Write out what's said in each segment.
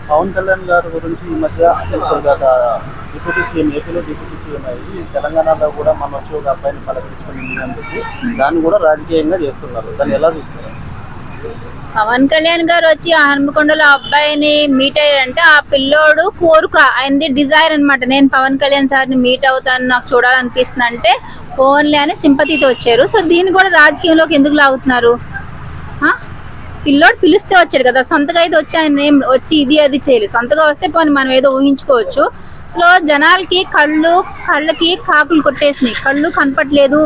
పవన్ కళ్యాణ్ గారి గురించి ఈ మధ్య డిప్యూటీ సీఎం ఏపీలో డిప్యూటీ సీఎం అయ్యి తెలంగాణలో కూడా మన వచ్చి ఒక అబ్బాయిని పలకరించుకుని అని చెప్పి దాన్ని కూడా రాజకీయంగా చేస్తున్నారు. దాన్ని ఎలా చూస్తారు? పవన్ కళ్యాణ్ గారు వచ్చి హన్మకొండలో అబ్బాయిని మీట్ అయ్యారంటే ఆ పిల్లోడు కోరిక, ఆయనది డిజైర్ అనమాట. నేను పవన్ కళ్యాణ్ సార్ని మీట్ అవుతాను, నాకు చూడాలనిపిస్తుంది అంటే ఓన్లీ అని సింపతితో వచ్చారు. సో దీన్ని కూడా రాజకీయంలోకి ఎందుకు లాగుతున్నారు? పిల్లోడు పిలిస్తే వచ్చాడు కదా, సొంతగా అయితే వచ్చి ఆయన ఏం వచ్చి ఇది అది చేయలేదు. సొంతగా వస్తే పోనీ మనం ఏదో ఊహించుకోవచ్చు. సో జనాలకి కళ్ళకి కాకులు కొట్టేసినాయి, కళ్ళు కనపట్లేదు,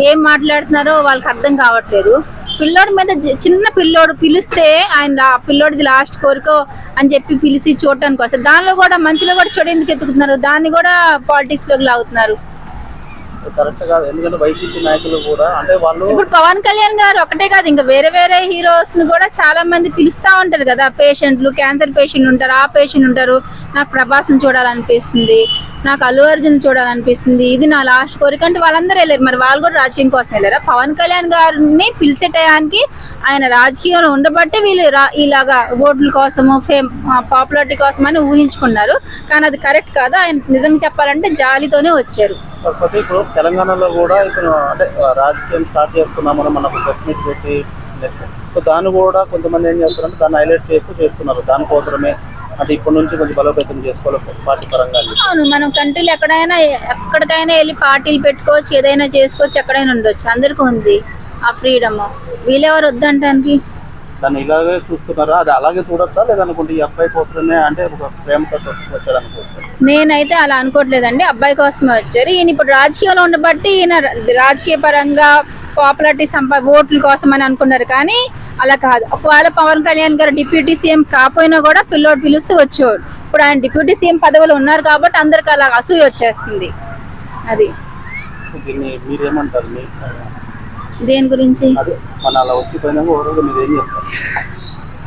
ఏం మాట్లాడుతున్నారో వాళ్ళకి అర్థం కావట్లేదు. పిల్లోడి మీద చిన్న పిల్లోడు పిలిస్తే ఆయన పిల్లోడిది లాస్ట్ కోరికో అని చెప్పి పిలిచి చూడటానికి వస్తారు. దానిలో కూడా మంచిలో కూడా చెడు ఎందుకు ఎత్తుకుతున్నారు? దాన్ని కూడా పాలిటిక్స్ లోకి లాగుతున్నారు. కరెక్ట్ కాదు. ఎందుకంటే వైసీపీ నాయకులు కూడా అంటే వాళ్ళు ఇప్పుడు పవన్ కళ్యాణ్ గారు ఒకటే కాదు, ఇంకా వేరే హీరోస్ ని కూడా చాలా మంది పిలుస్తా ఉంటారు కదా. పేషెంట్లు, క్యాన్సర్ పేషెంట్ ఉంటారు, ఆ పేషెంట్ ఉంటారు. నాకు ప్రభాస్ని చూడాలనిపిస్తుంది, నాకు అల్లు అర్జున్ చూడాలనిపిస్తుంది, ఇది నా లాస్ట్ కోరిక అంటే వాళ్ళందరూ వెళ్ళారు. మరి వాళ్ళు కూడా రాజకీయం కోసం వెళ్ళారా? పవన్ కళ్యాణ్ గారిని పిలిచే టయానికి ఆయన రాజకీయంలో ఉండబట్టే వీళ్ళు ఇలాగా ఓట్ల కోసము పాపులారిటీ కోసం అని ఊహించుకున్నారు. కానీ అది కరెక్ట్ కాదు. ఆయన నిజంగా చెప్పాలంటే జాలితోనే వచ్చారు. కాకపోతే ఇప్పుడు తెలంగాణలో కూడా ఇప్పుడు అంటే రాజకీయం స్టార్ట్ చేస్తున్నామని మనకు ప్రెస్ మీట్ పెట్టి సో దాన్ని కూడా కొంతమంది ఏం చేస్తారంటే దాన్ని హైలైట్ చేస్తున్నారు. దానికోసమే అంటే ఇప్పటి నుంచి కొంచెం బలోపేతం చేసుకోవాలి పార్టీ పరంగా. అవును, మనం కంట్రీలో ఎక్కడికైనా వెళ్ళి పార్టీలు పెట్టుకోవచ్చు, ఏదైనా చేసుకోవచ్చు, ఎక్కడైనా ఉండొచ్చు, అందరికీ ఉంది ఆ ఫ్రీడమ్. వీళ్ళెవరు వద్దంటానికి? దాన్ని ఇలాగే చూస్తున్నారా? అది అలాగే చూడొచ్చా లేదనుకుంటే ఈ అబ్బాయి కోసమే అంటే ఒక ప్రేమతో వచ్చారు అనుకోవచ్చు? నేనైతే అలా అనుకోవట్లేదండి. అబ్బాయి కోసమే వచ్చారు. ఈయన ఇప్పుడు రాజకీయంలో ఉండబట్టి ఈయన రాజకీయ పరంగా పాపులారిటీ ఓట్ల కోసం అని అనుకున్నారు. కానీ అలా కాదు. ఒకవేళ పవన్ కళ్యాణ్ గారు డిప్యూటీ సీఎం కాకపోయినా కూడా పిల్లోడు పిలుస్తూ వచ్చేవాడు. ఇప్పుడు ఆయన డిప్యూటీ సీఎం పదవిలో ఉన్నారు కాబట్టి అందరికి అలా అసూయ వచ్చేస్తుంది. అది మీరేమంటారు? దేని గురించి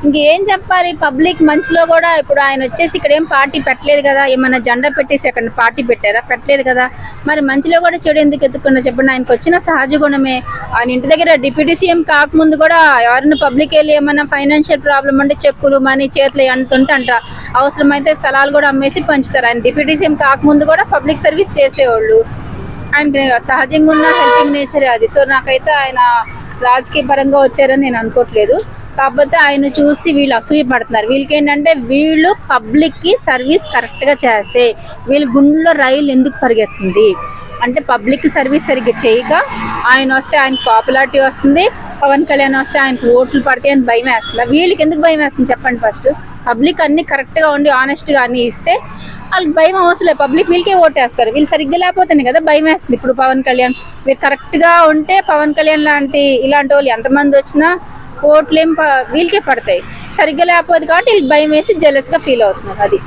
ఇంకేం చెప్పాలి? పబ్లిక్ మంచిలో కూడా ఇప్పుడు ఆయన వచ్చేసి ఇక్కడ ఏం పార్టీ పెట్టలేదు కదా, ఏమన్నా జెండా పెట్టేసి అక్కడ పార్టీ పెట్టారా? పెట్టలేదు కదా. మరి మంచిలో కూడా చెడు ఎందుకు ఎత్తుకున్నా చెప్పండి? ఆయనకు వచ్చిన సహజ గుణమే. ఆయన ఇంటి దగ్గర డిప్యూటీ సీఎం కాకముందు కూడా ఎవరైనా పబ్లిక్ వెళ్ళి ఏమన్నా ఫైనాన్షియల్ ప్రాబ్లం అంటే చెక్కులు మనీ చేతులు అంటుంట అవసరమైతే స్థలాలు కూడా అమ్మేసి పంచుతారు. ఆయన డిప్యూటీ సీఎం కాకముందు కూడా పబ్లిక్ సర్వీస్ చేసేవాళ్ళు. ఆయన సహజంగా ఉన్న హెల్పింగ్ నేచరే అది. సో నాకైతే ఆయన రాజకీయ పరంగా వచ్చారని నేను అనుకోవట్లేదు. కాకపోతే ఆయన చూసి వీళ్ళు అసూయ పడుతున్నారు. వీళ్ళకి ఏంటంటే వీళ్ళు పబ్లిక్కి సర్వీస్ కరెక్ట్గా చేస్తే వీళ్ళ గుండెలో రైలు ఎందుకు పరిగెత్తుంది అంటే పబ్లిక్ సర్వీస్ సరిగ్గా చేయక ఆయన వస్తే ఆయనకు పాపులారిటీ వస్తుంది, పవన్ కళ్యాణ్ వస్తే ఆయనకు ఓట్లు పడితే అని భయం వేస్తుంది. వీళ్ళకి ఎందుకు భయం వేస్తుంది చెప్పండి? ఫస్ట్ పబ్లిక్ అన్ని కరెక్ట్గా ఉండి ఆనెస్ట్గా అన్ని ఇస్తే వాళ్ళకి భయం అవసరం లేదు. పబ్లిక్ వీళ్ళకే ఓటేస్తారు. వీళ్ళు సరిగ్గా లేకపోతేనే కదా భయం వేస్తుంది. ఇప్పుడు పవన్ కళ్యాణ్ వీళ్ళు కరెక్ట్గా ఉంటే పవన్ కళ్యాణ్ ఇలాంటి వాళ్ళు ఎంతమంది వచ్చినా ఓట్లేం వీళ్ళకే పడతాయి. సరిగ్గా లేకపోతే కాబట్టి వీళ్ళకి భయం వేసి జెలస్గా ఫీల్ అవుతున్నారు. అది